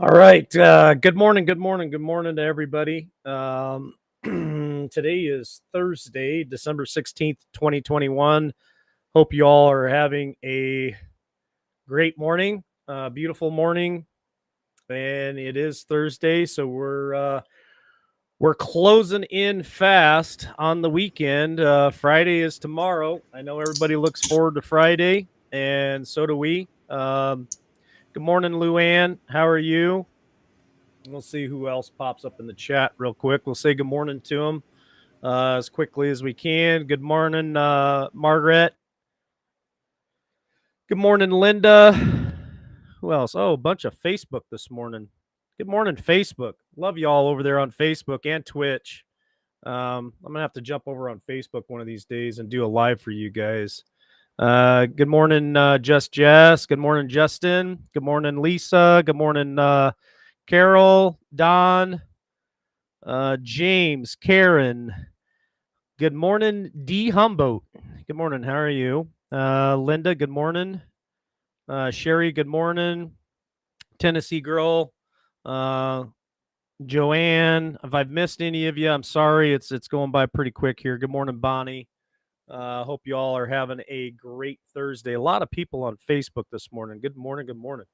All right. Good morning. Good morning. Good morning to everybody. Today is Thursday, December 16th, 2021. Hope you all are having a great morning, beautiful morning. And it is Thursday, so we're closing in fast on the weekend. Friday is tomorrow. I know everybody looks forward to Friday, and so do we. Good morning, Luann. How are you? We'll see who else pops up in the chat real quick. We'll say good morning to them as quickly as we can. Good morning, Margaret. Good morning, Linda. Who else? Oh, a bunch of Facebook this morning. Good morning, Facebook. Love you all over there on Facebook and Twitch. I'm going to have to jump over on Facebook one of these days and do a live for you guys. Good morning, Just Jess. Good morning, Justin. Good morning, Lisa. Good morning, Carol, Don, James, Karen. Good morning, D. Humboldt. Good morning. How are you? Linda, good morning. Sherry, good morning. Tennessee Girl. Joanne, if I've missed any of you, I'm sorry. It's going by pretty quick here. Good morning, Bonnie. Hope you all are having a great Thursday. A lot of people on Facebook this morning. Good morning. Good morning.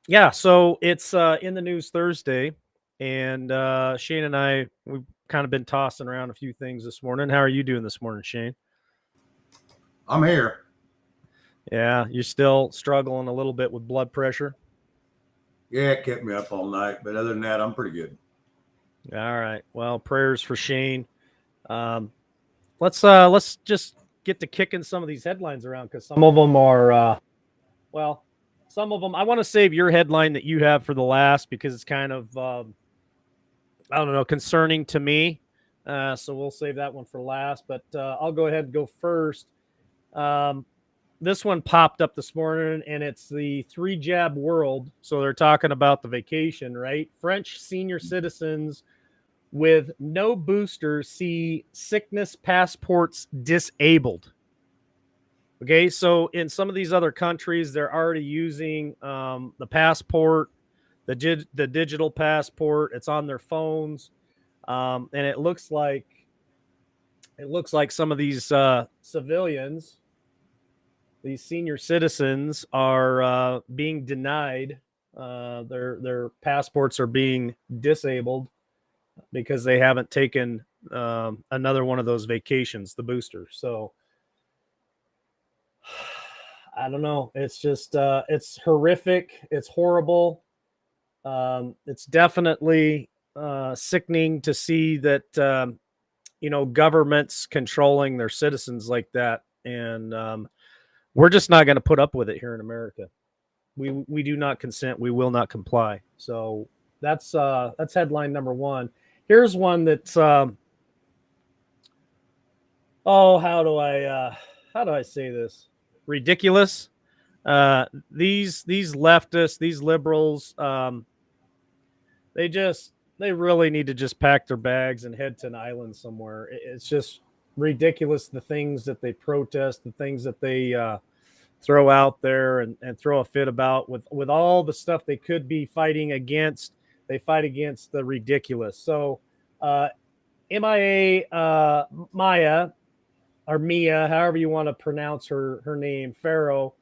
Yeah, so it's in the news Thursday, and Shane and we've kind of been tossing around a few things this morning. How are you doing this morning, Shane? I'm here. Yeah, you're still struggling a little bit with blood pressure. Yeah, it kept me up all night, but other than that, I'm pretty good. All right. Well, prayers for Shane. Let's just get to kicking some of these headlines around because some of them are some of them I want to save your headline that you have for the last because it's kind of I don't know, concerning to me. So we'll save that one for last. But I'll go ahead and go first. This one popped up this morning, and it's the 3-jab world. So they're talking about the vacation, right? French senior citizens with no boosters see sickness passports disabled. Okay, so in some of these other countries, they're already using the passport, the digital passport. It's on their phones. And it looks like some of these civilians, these senior citizens, are being denied. Their passports are being disabled because they haven't taken another one of those vacations, the booster. So I don't know. It's just it's horrific. It's horrible. It's definitely sickening to see that governments controlling their citizens like that, and we're just not going to put up with it here in America. We do not consent. We will not comply. So that's headline number one. Here's one that's how do I say this? Ridiculous. These leftists, these liberals, they really need to just pack their bags and head to an island somewhere. It's just ridiculous, the things that they protest, the things that they throw out there and throw a fit about with all the stuff they could be fighting against. They fight against the ridiculous. So MIA Maya or Mia, however you want to pronounce her name, Farrow,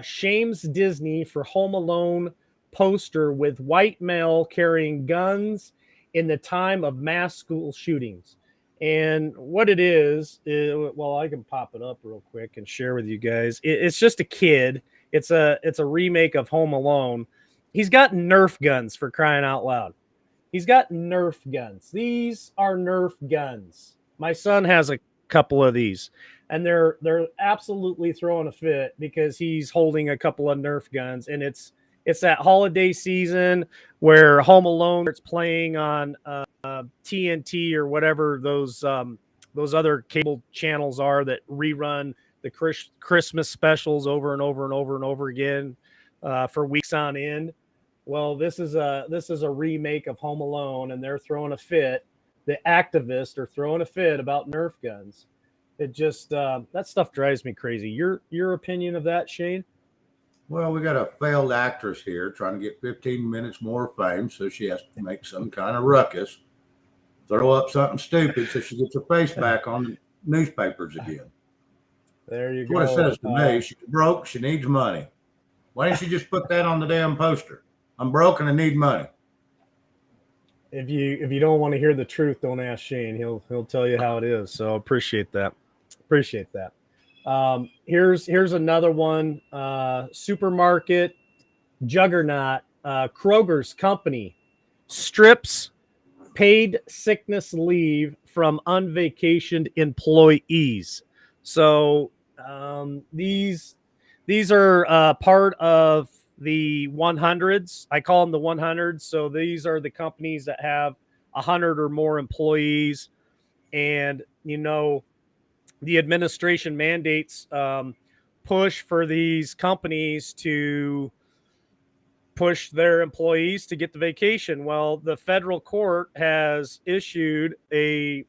shames Disney for Home Alone poster with white male carrying guns in the time of mass school shootings. And what it is, well, I can pop it up real quick and share with you guys. It's just a kid. It's a remake of Home Alone. He's got Nerf guns, for crying out loud. He's got Nerf guns. These are Nerf guns. My son has a couple of these, and they're absolutely throwing a fit because he's holding a couple of Nerf guns, and it's that holiday season where Home Alone starts playing on TNT or whatever those other cable channels are that rerun the Christmas specials over and over and over and over again for weeks on end. Well, this is a remake of Home Alone, and they're throwing a fit. The activists are throwing a fit about Nerf guns. It just that stuff drives me crazy. Your opinion of that, Shane? Well, we got a failed actress here trying to get 15 minutes more fame, so she has to make some kind of ruckus, throw up something stupid so she gets her face back on the newspapers again. There you That's what it go. says to me. She's broke. She needs money. Why didn't she just put that on the damn poster? I'm broke and I need money. If you don't want to hear the truth, don't ask Shane. He'll tell you how it is. So appreciate that. Appreciate that. Here's another one. Supermarket juggernaut, Kroger's company strips paid sickness leave from unvacationed employees. So these are part of the 100s. I call them the 100s. So these are the companies that have 100 or more employees, and the administration mandates push for these companies to push their employees to get the vacation. Well, the federal court has issued a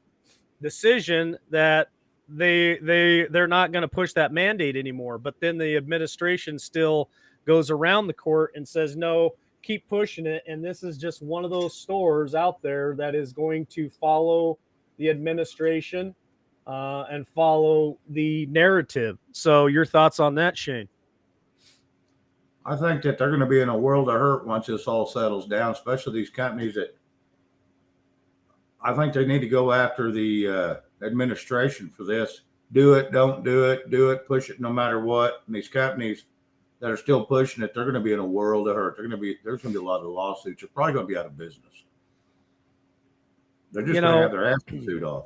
decision that they're not going to push that mandate anymore. But then the administration still goes around the court and says, no, keep pushing it. And this is just one of those stores out there that is going to follow the administration and follow the narrative. So your thoughts on that, Shane? I think that they're going to be in a world of hurt once this all settles down, especially these companies that I think they need to go after the administration for this. Do it, don't do it, push it no matter what. And these companies that are still pushing it, they're going to be in a world of hurt. There's going to be a lot of lawsuits. They're probably going to be out of business. They're just going to have their ass suit off.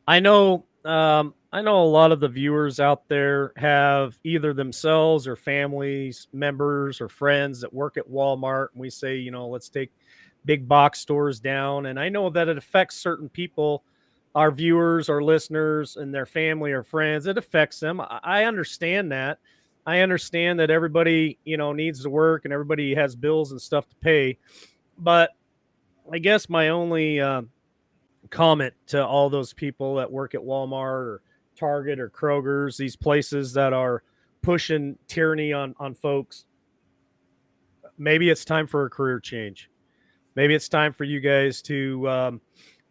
I know a lot of the viewers out there have either themselves or families, members, or friends that work at Walmart. And we say, let's take big box stores down. And I know that it affects certain people, our viewers, our listeners, and their family or friends. It affects them. I understand that. I understand that everybody, needs to work and everybody has bills and stuff to pay. But I guess my only comment to all those people that work at Walmart or Target or Kroger's, these places that are pushing tyranny on folks, maybe it's time for a career change. Maybe it's time for you guys to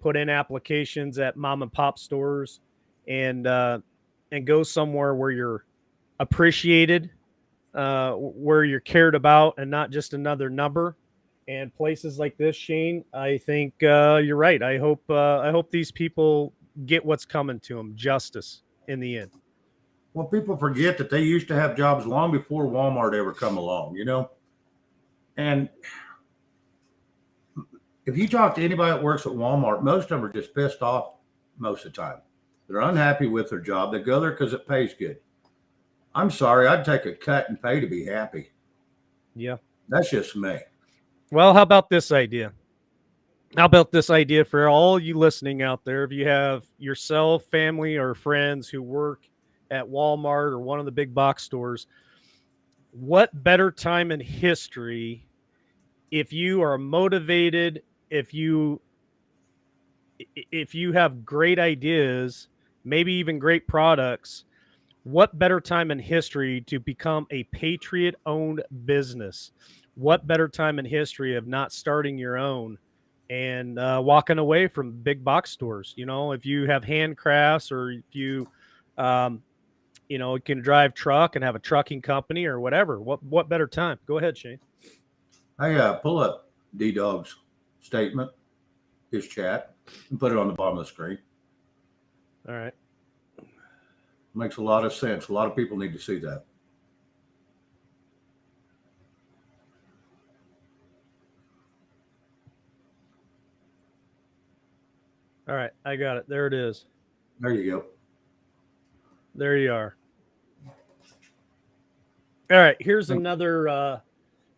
put in applications at mom and pop stores and go somewhere where you're appreciated, where you're cared about, and not just another number. And places like this, Shane, I think you're right. I hope these people get what's coming to them, justice in the end. Well, people forget that they used to have jobs long before Walmart ever come along, And if you talk to anybody that works at Walmart, most of them are just pissed off most of the time. They're unhappy with their job. They go there because it pays good. I'm sorry, I'd take a cut in pay to be happy. Yeah. That's just me. Well, how about this idea? How about this idea for all you listening out there? If you have yourself, family, or friends who work at Walmart or one of the big box stores, what better time in history, if you are motivated, if you have great ideas, maybe even great products, what better time in history to become a patriot-owned business? What better time in history of not starting your own and walking away from big box stores? If you have handcrafts, or if you, can drive truck and have a trucking company or whatever. What better time? Go ahead, Shane. Hey, pull up D-Dog's statement, his chat, and put it on the bottom of the screen. All right. Makes a lot of sense. A lot of people need to see that. All right, I got it. There it is. There you go. There you are. All right, here's another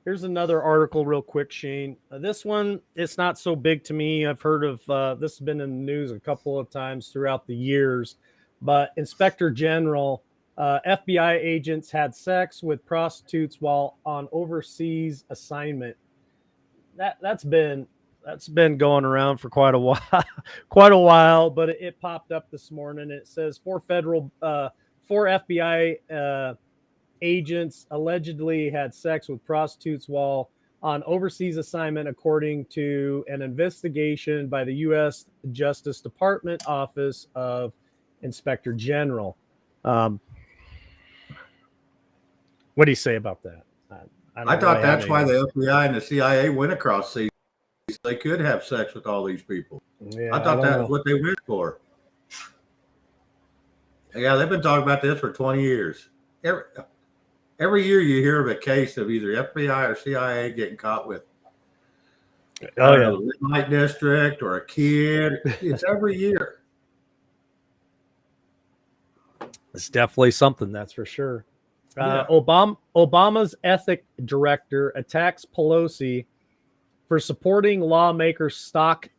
article real quick, Shane. This one, it's not so big to me. I've heard of this has been in the news a couple of times throughout the years. But Inspector General, FBI agents had sex with prostitutes while on overseas assignment. That's been going around for quite a while, but it popped up this morning. It says four FBI agents allegedly had sex with prostitutes while on overseas assignment, according to an investigation by the U.S. Justice Department Office of Inspector General. What do you say about that? I thought that's why the FBI and the CIA went across seas. They could have sex with all these people. Yeah, I thought that was what they went for. Yeah, they've been talking about this for 20 years. Every year you hear of a case of either FBI or CIA getting caught with red light district or a kid. It's every year. It's definitely something, that's for sure. Obama's ethics director attacks Pelosi for supporting lawmakers' stock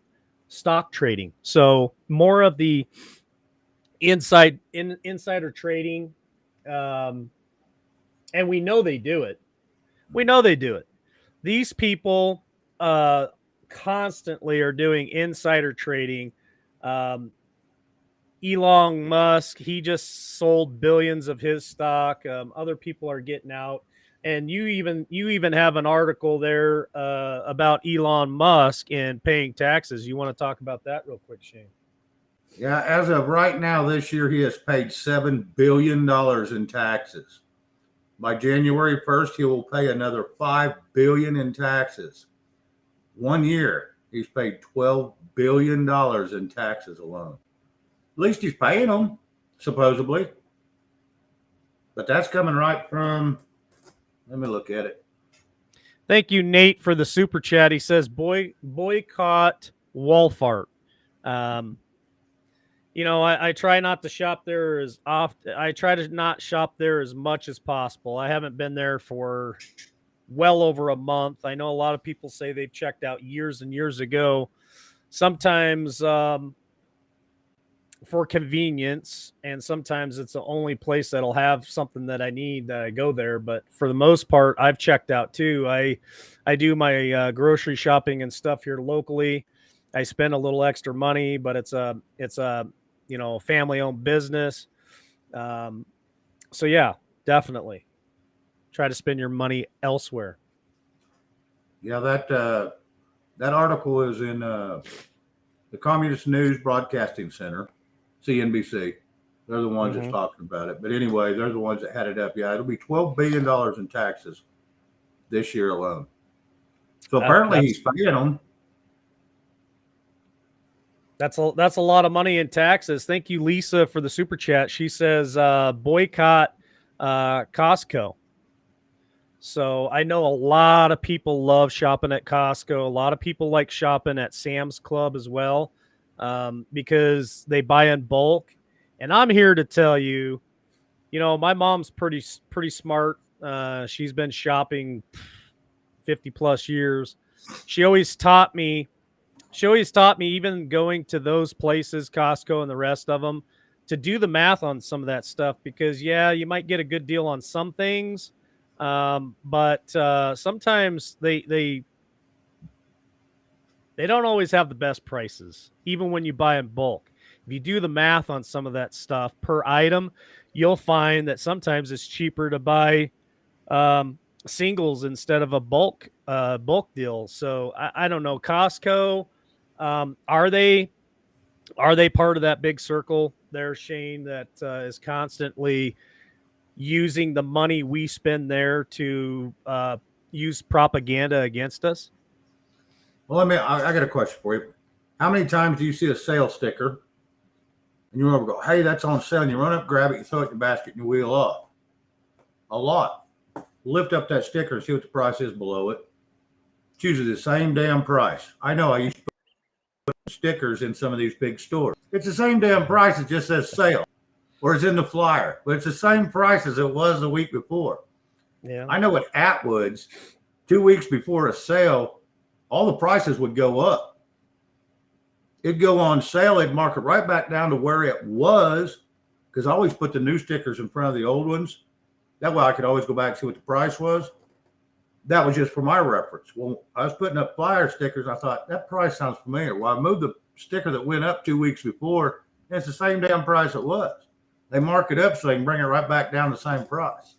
trading. So more of the insider trading, and we know they do it. These people constantly are doing insider trading. Elon Musk, he just sold billions of his stock. Other people are getting out, and you even have an article there about Elon Musk and paying taxes. You want to talk about that real quick, Shane? Yeah, as of right now, this year he has paid $7 billion in taxes. By January 1st, he will pay another $5 billion in taxes. 1 year, he's paid $12 billion in taxes alone. At least he's paying them, supposedly. But that's coming right from, let me look at it. Thank you, Nate, for the super chat. He says, boycott Walmart. I try not to shop there as often. I try to not shop there as much as possible. I haven't been there for well over a month. I know a lot of people say they've checked out years and years ago. Sometimes for convenience, and sometimes it's the only place that'll have something that I need that I go there. But for the most part, I've checked out too. I do my grocery shopping and stuff here locally. I spend a little extra money, but it's a family-owned business. So yeah, definitely try to spend your money elsewhere. Yeah, that article is in the Communist News Broadcasting Center, CNBC. They're the ones that's talking about it. But anyway, they're the ones that had it up. Yeah, it'll be $12 billion in taxes this year alone. So apparently he's paying them. That's a lot of money in taxes. Thank you, Lisa, for the super chat. She says boycott Costco. So I know a lot of people love shopping at Costco. A lot of people like shopping at Sam's Club as well, because they buy in bulk. And I'm here to tell you, my mom's pretty smart. She's been shopping 50 plus years. She always taught me, even going to those places, Costco and the rest of them, to do the math on some of that stuff, because you might get a good deal on some things. But sometimes they don't always have the best prices, even when you buy in bulk. If you do the math on some of that stuff per item, you'll find that sometimes it's cheaper to buy singles instead of a bulk deal. So I don't know. Costco, are they part of that big circle there, Shane, that is constantly using the money we spend there to use propaganda against us? Well, I got a question for you. How many times do you see a sale sticker and you remember go, hey, that's on sale, and you run up, grab it, you throw it in your basket, and you wheel off? A lot. Lift up that sticker and see what the price is below it. It's usually the same damn price. I know I used to put stickers in some of these big stores. It's the same damn price. It just says sale, or it's in the flyer, but it's the same price as it was the week before. Yeah. I know at Atwood's, 2 weeks before a sale, all the prices would go up. It'd go on sale. They'd mark it right back down to where it was, because I always put the new stickers in front of the old ones. That way I could always go back and see what the price was. That was just for my reference. Well, I was putting up flyer stickers. I thought, that price sounds familiar. Well, I moved the sticker that went up 2 weeks before, and it's the same damn price it was. They mark it up so they can bring it right back down to the same price.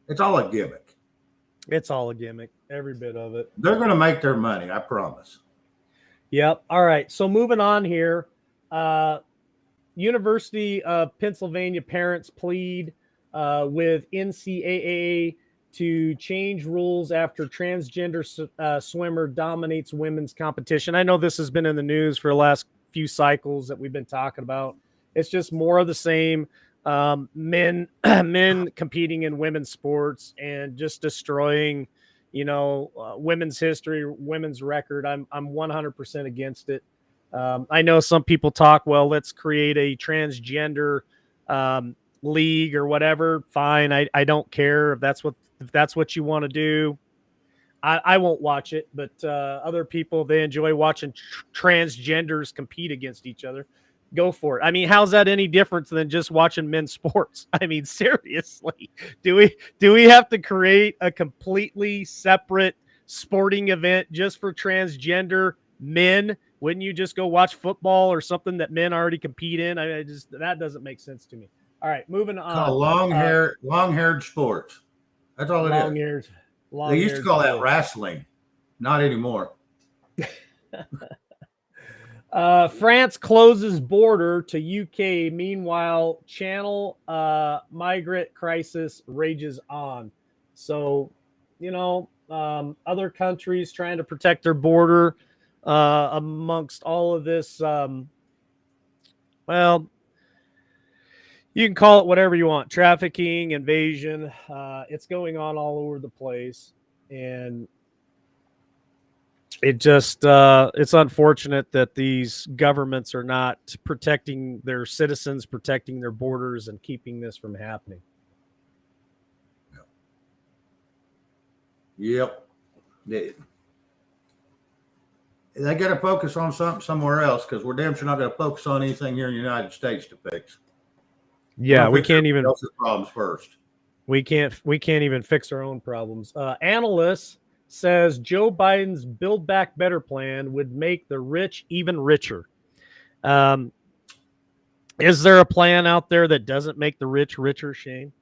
It's all a gimmick. It's all a gimmick, every bit of it. They're going to make their money, I promise. Yep. All right. So moving on here. University of Pennsylvania parents plead with NCAA to change rules after transgender swimmer dominates women's competition. I know this has been in the news for the last few cycles that we've been talking about. It's just more of the same. Men competing in women's sports and just destroying, women's history, women's record. I'm 100% against it. I know some people talk, well, let's create a transgender league or whatever. Fine. I don't care if that's what you want to do. I won't watch it, but other people, they enjoy watching transgenders compete against each other. Go for it. I mean, how's that any different than just watching men's sports? I mean, seriously, do we have to create a completely separate sporting event just for transgender men? Wouldn't you just go watch football or something that men already compete in? I just, that doesn't make sense to me. All right, moving on. Called long-haired sports. That's all it is. They used to call that wrestling. Not anymore. France closes border to UK. Meanwhile, Channel migrant crisis rages on. So, other countries trying to protect their border amongst all of this. Well, you can call it whatever you want. Trafficking, invasion. It's going on all over the place. And it just it's unfortunate that these governments are not protecting their citizens, protecting their borders, and keeping this from happening. Yep. They got to focus on something somewhere else, because we're damn sure not going to focus on anything here in the United States to fix. Yeah, we can't even problems first. We can't even fix our own problems. Analysts says Joe Biden's Build Back Better plan would make the rich even richer. Is there a plan out there that doesn't make the rich richer, Shane?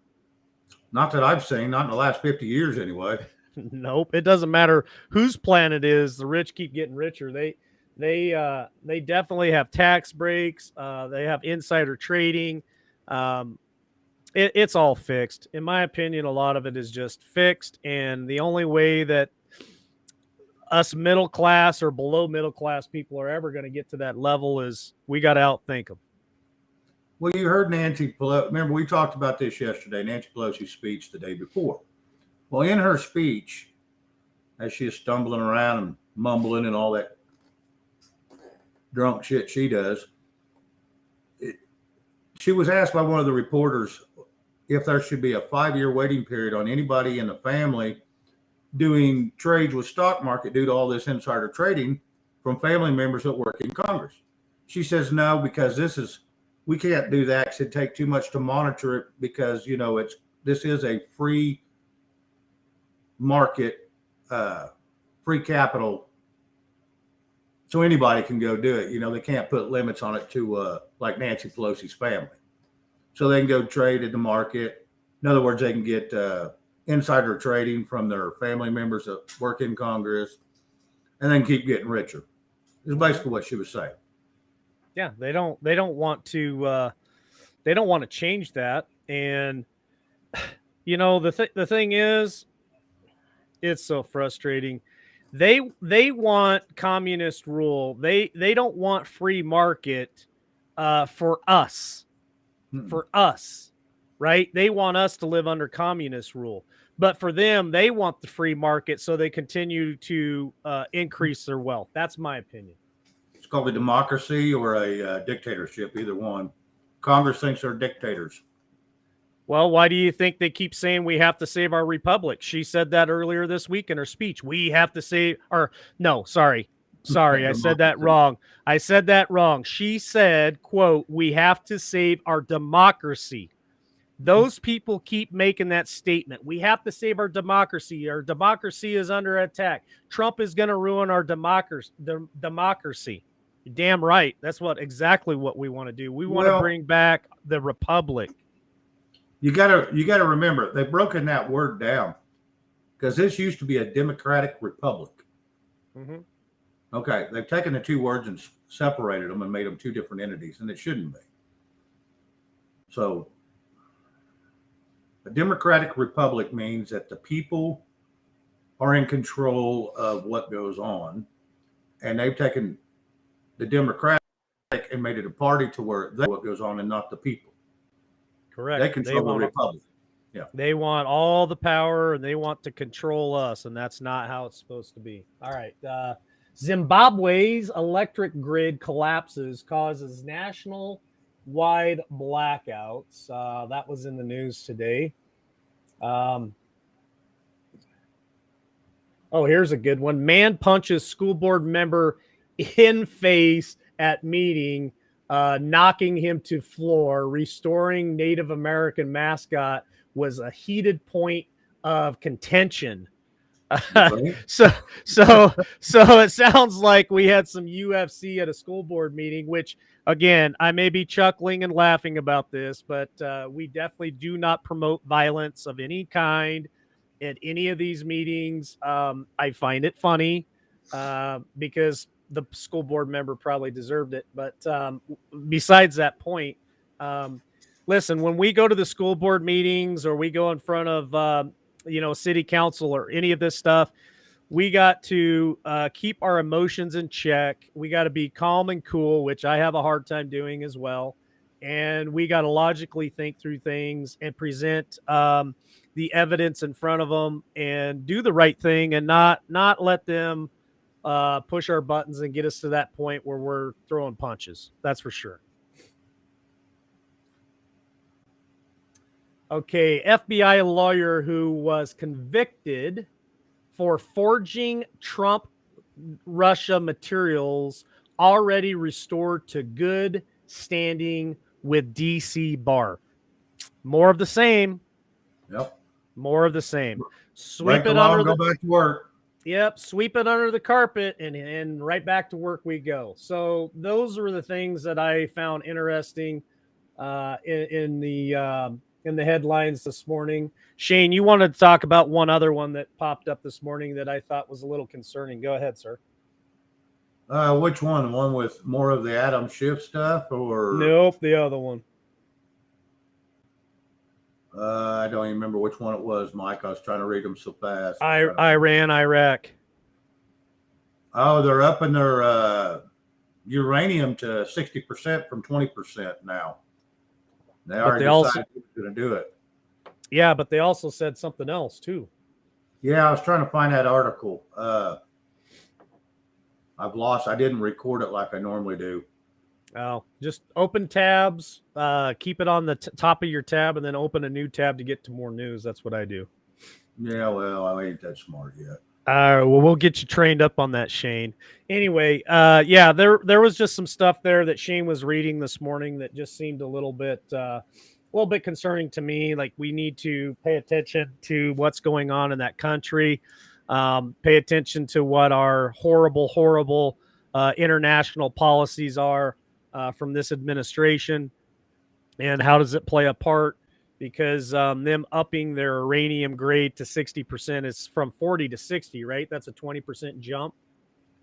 Not that I've seen, not in the last 50 years anyway. Nope. It doesn't matter whose plan it is. The rich keep getting richer. They definitely have tax breaks. They have insider trading. It's all fixed. In my opinion, a lot of it is just fixed. And the only way that us middle class or below middle class people are ever going to get to that level is we got to outthink them. Well, you heard Nancy Pelosi. Remember, we talked about this yesterday, Nancy Pelosi's speech the day before. Well, in her speech, as she is stumbling around and mumbling and all that drunk shit she does, she was asked by one of the reporters if there should be a 5-year waiting period on anybody in the family doing trades with stock market due to all this insider trading from family members that work in Congress. She says no, because we can't do that because it'd take too much to monitor it, because this is a free market, free capital, so anybody can go do it. They can't put limits on it to like Nancy Pelosi's family. So they can go trade in the market. In other words, they can get insider trading from their family members that work in Congress, and then keep getting richer. Is basically what she was saying. Yeah, they don't want to change that. And the thing is, it's so frustrating. They want communist rule. They don't want free market for us. For us, right? They want us to live under communist rule. But for them, they want the free market so they continue to increase their wealth. That's my opinion. It's called a democracy or a dictatorship, either one. Congress thinks they're dictators. Well, why do you think they keep saying we have to save our republic? She said that earlier this week in her speech. We have to save sorry, I said that wrong. She said, quote, we have to save our democracy. Those people keep making that statement. We have to save our democracy. Our democracy is under attack. Trump is going to ruin our democracy. You're damn right. That's exactly what we want to do. We want to bring back the republic. You gotta remember they've broken that word down because this used to be a democratic republic. Mm-hmm. Okay, they've taken the two words and separated them and made them two different entities, and it shouldn't be. So, a democratic republic means that the people are in control of what goes on, and they've taken the democratic and made it a party to where they what goes on and not the people. Correct. They control the republic. Yeah. They want all the power and they want to control us, and that's not how it's supposed to be. All right. Zimbabwe's electric grid collapses, causes national-wide blackouts. That was in the news today. Oh, here's a good one. Man punches school board member in face at meeting, knocking him to floor. Restoring Native American mascot was a heated point of contention. So it sounds like we had some UFC at a school board meeting, which again, I may be chuckling and laughing about this, but we definitely do not promote violence of any kind at any of these meetings. I find it funny because the school board member probably deserved it. But besides that point, listen, when we go to the school board meetings or we go in front of, city council or any of this stuff, we got to keep our emotions in check. We got to be calm and cool, which I have a hard time doing as well. And we got to logically think through things and present the evidence in front of them and do the right thing and not let them push our buttons and get us to that point where we're throwing punches. That's for sure. Okay, FBI lawyer who was convicted for forging Trump Russia materials already restored to good standing with DC bar. More of the same. Yep. More of the same. Sweep it under go back to work. Yep, sweep it under the carpet and right back to work we go. So those are the things that I found interesting in the headlines this morning. Shane, you wanted to talk about one other one that popped up this morning that I thought was a little concerning. Go ahead, sir. Which one? The one with more of the Adam Schiff stuff, or nope, the other one? I don't even remember which one it was, Mike. I was trying to read them so fast. Iran, Iraq. Oh, they're upping their uranium to 60% from 20% now. They already decided who's going to do it. Yeah, but they also said something else too. Yeah, I was trying to find that article. I've lost. I didn't record it like I normally do. Oh, just open tabs, keep it on the top of your tab, and then open a new tab to get to more news. That's what I do. Yeah, well, I ain't that smart yet. Well, we'll get you trained up on that, Shane. Anyway, yeah, there was just some stuff there that Shane was reading this morning that just seemed a little bit concerning to me. Like, we need to pay attention to what's going on in that country. Pay attention to what our horrible international policies are from this administration, and how does it play a part? Because them upping their uranium grade to 60% is from 40 to 60, right? That's a 20% jump.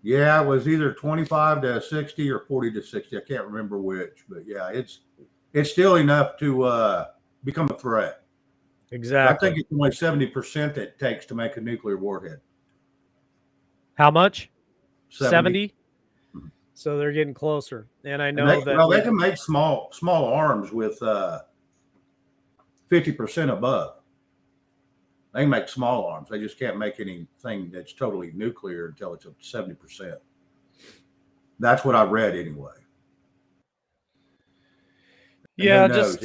Yeah, it was either 25 to 60 or 40 to 60. I can't remember which, but yeah, it's still enough to become a threat. Exactly. I think it's only 70% it takes to make a nuclear warhead. How much? 70? So they're getting closer. And I know they can make small arms with 50% above. They can make small arms. They just can't make anything that's totally nuclear until it's up to 70%. That's what I read anyway. Yeah, just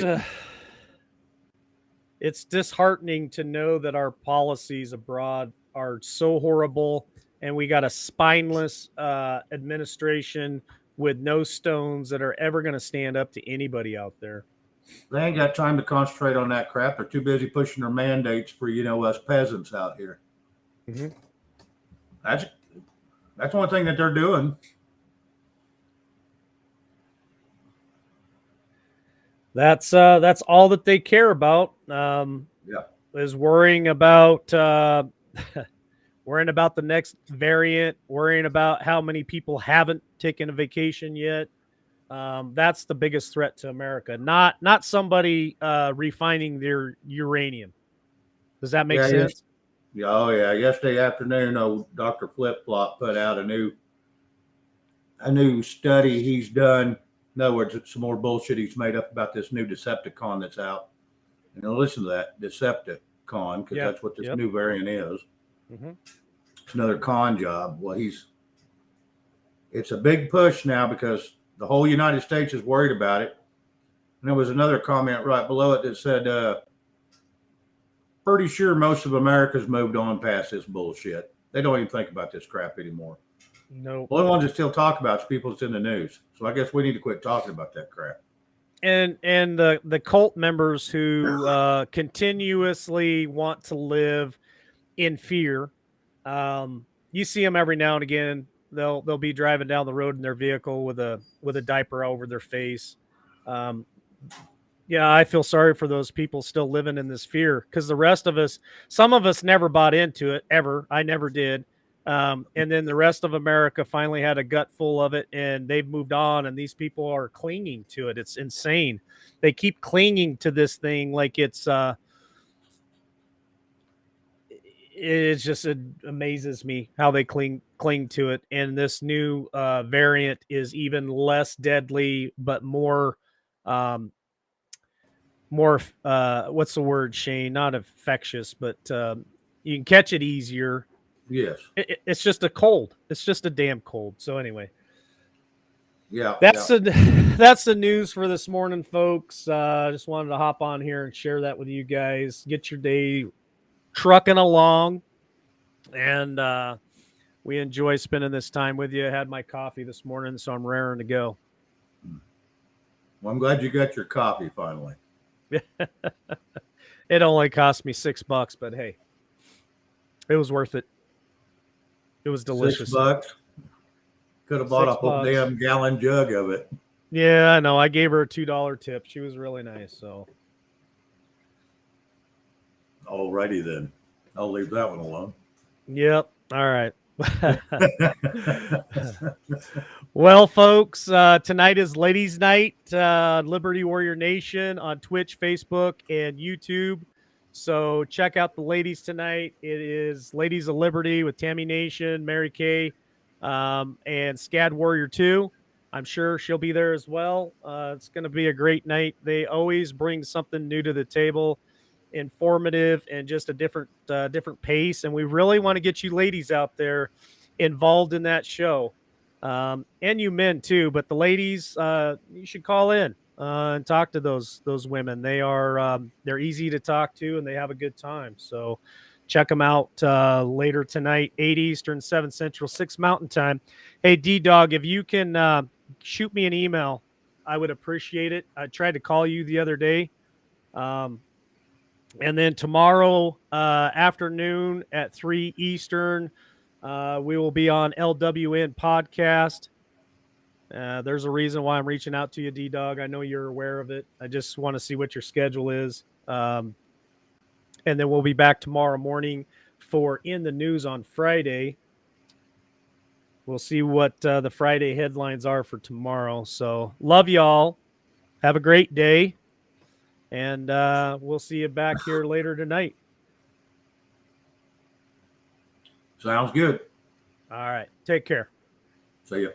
it's disheartening to know that our policies abroad are so horrible, and we got a spineless administration with no stones that are ever going to stand up to anybody out there. They ain't got time to concentrate on that crap. They're too busy pushing their mandates for, us peasants out here. Mm-hmm. That's one thing that they're doing. That's all that they care about. Yeah. Is worrying about worrying about the next variant, worrying about how many people haven't taken a vacation yet. That's the biggest threat to America, not somebody refining their uranium. Does that make Yeah. Yes. sense? Yeah. Oh, yeah. Yesterday afternoon, Dr. Flip Flop put out a new study he's done. In other words, it's some more bullshit he's made up about this new Decepticon that's out. And now listen to that Decepticon, because Yeah. that's what this Yep. new variant is. Mm-hmm. It's another con job. Well, it's a big push now because the whole United States is worried about it. And there was another comment right below it that said, pretty sure most of America's moved on past this bullshit. They don't even think about this crap anymore. No. The only ones that still talk about is people that's in the news. So I guess we need to quit talking about that crap. And the cult members who continuously want to live in fear. You see them every now and again. They'll be driving down the road in their vehicle with a diaper over their face. Um, yeah, I feel sorry for those people still living in this fear, because the rest of us, some of us never bought into it ever. I never did. And then the rest of America finally had a gut full of it, and they've moved on, and these people are clinging to it. It's insane. They keep clinging to this thing like it amazes me how they cling to it. And this new variant is even less deadly, but um, more what's the word, Shane? Not infectious, but you can catch it easier. Yes. It's just a cold. It's just a damn cold. So anyway, Yeah. that's Yeah. that's the news for this morning, folks. Just wanted to hop on here and share that with you guys. Get your day trucking along, and we enjoy spending this time with you. I had my coffee this morning, so I'm raring to go. Well, I'm glad you got your coffee finally. It only cost me $6, but hey, it was worth it. It was delicious. $6. Could have bought a whole $6. damn gallon jug of it. Yeah, I know. I gave her a $2 tip. She was really nice. So, Alrighty then. I'll leave that one alone. yep. All right. Well, folks, tonight is Ladies' Night, Liberty Warrior Nation on Twitch, Facebook, and YouTube. So check out the ladies tonight. It is Ladies of Liberty with Tammy Nation, Mary Kay, and Scad Warrior 2. I'm sure she'll be there as well. It's going to be a great night. They always bring something new to the table, informative, and just a different pace. And we really want to get you ladies out there involved in that show, and you men too. But the ladies, you should call in and talk to those women. They're easy to talk to, and they have a good time. So check them out later tonight, 8 Eastern, 7 Central, 6 Mountain Time. Hey, D-Dog, if you can shoot me an email, I would appreciate it. I tried to call you the other day. And then tomorrow afternoon at 3 Eastern, we will be on LWN Podcast. There's a reason why I'm reaching out to you, D-Dog. I know you're aware of it. I just want to see what your schedule is. And then we'll be back tomorrow morning for In the News on Friday. We'll see what the Friday headlines are for tomorrow. So love y'all. Have a great day. And we'll see you back here later tonight. Sounds good. All right. Take care. See ya.